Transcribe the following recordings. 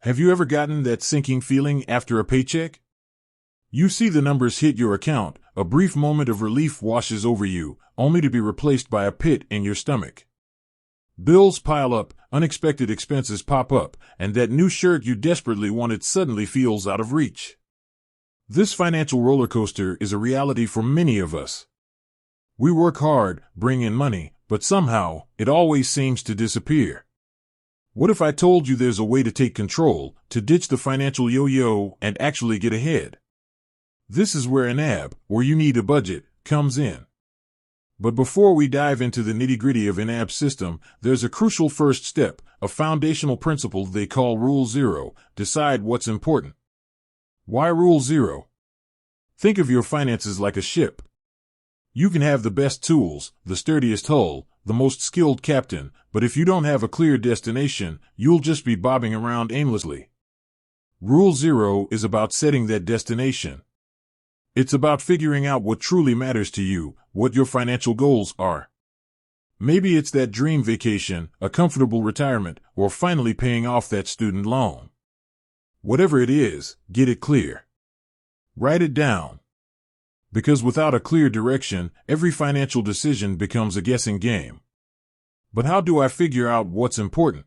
Have you ever gotten that sinking feeling after a paycheck? You see the numbers hit your account, a brief moment of relief washes over you, only to be replaced by a pit in your stomach. Bills pile up, unexpected expenses pop up, and that new shirt you desperately wanted suddenly feels out of reach. This financial roller coaster is a reality for many of us. We work hard, bring in money, but somehow, it always seems to disappear. What if I told you there's a way to take control, to ditch the financial yo-yo, and actually get ahead? This is where YNAB, or You Need a Budget, comes in. But before we dive into the nitty-gritty of YNAB's system, there's a crucial first step, a foundational principle they call Rule Zero: decide what's important. Why Rule Zero? Think of your finances like a ship. You can have the best tools, the sturdiest hull, the most skilled captain, but if you don't have a clear destination, you'll just be bobbing around aimlessly. Rule Zero is about setting that destination. It's about figuring out what truly matters to you, what your financial goals are. Maybe it's that dream vacation, a comfortable retirement, or finally paying off that student loan. Whatever it is, get it clear. Write it down. Because without a clear direction, every financial decision becomes a guessing game. But how do I figure out what's important?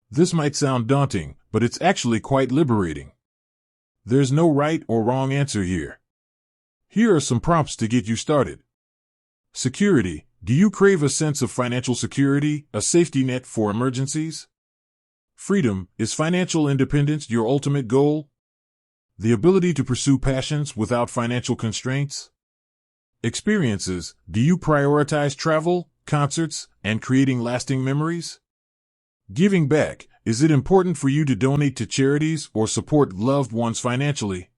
This might sound daunting, but it's actually quite liberating. There's no right or wrong answer here. Here are some prompts to get you started. Security. Do you crave a sense of financial security, a safety net for emergencies? Freedom. Is financial independence your ultimate goal? The ability to pursue passions without financial constraints? Experiences. Do you prioritize travel, concerts, and creating lasting memories? Giving back. Is it important for you to donate to charities or support loved ones financially?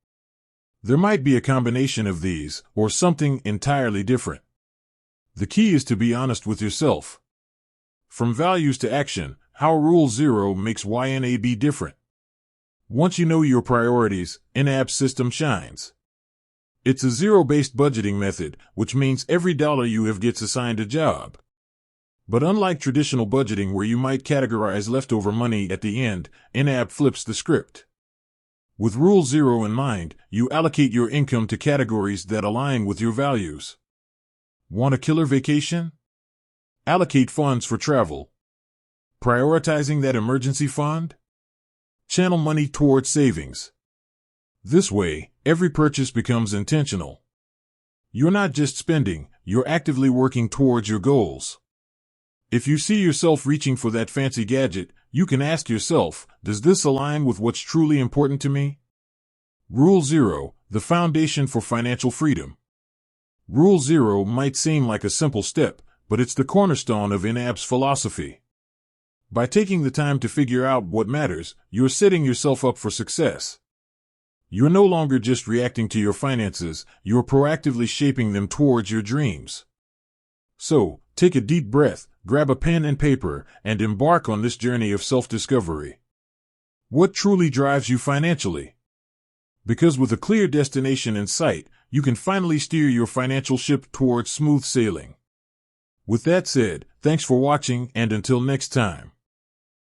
There might be a combination of these, or something entirely different. The key is to be honest with yourself. From values to action, how Rule Zero makes YNAB different. Once you know your priorities, YNAB's system shines. It's a zero-based budgeting method, which means every dollar you have gets assigned a job. But unlike traditional budgeting where you might categorize leftover money at the end, YNAB flips the script. With Rule Zero in mind, you allocate your income to categories that align with your values. Want a killer vacation? Allocate funds for travel. Prioritizing that emergency fund? Channel money towards savings. This way, every purchase becomes intentional. You're not just spending, you're actively working towards your goals. If you see yourself reaching for that fancy gadget, you can ask yourself, does this align with what's truly important to me? Rule Zero, the foundation for financial freedom. Rule Zero might seem like a simple step, but it's the cornerstone of YNAB's philosophy. By taking the time to figure out what matters, you're setting yourself up for success. You're no longer just reacting to your finances, you're proactively shaping them towards your dreams. So, take a deep breath, grab a pen and paper, and embark on this journey of self-discovery. What truly drives you financially? Because with a clear destination in sight, you can finally steer your financial ship towards smooth sailing. With that said, thanks for watching, and until next time.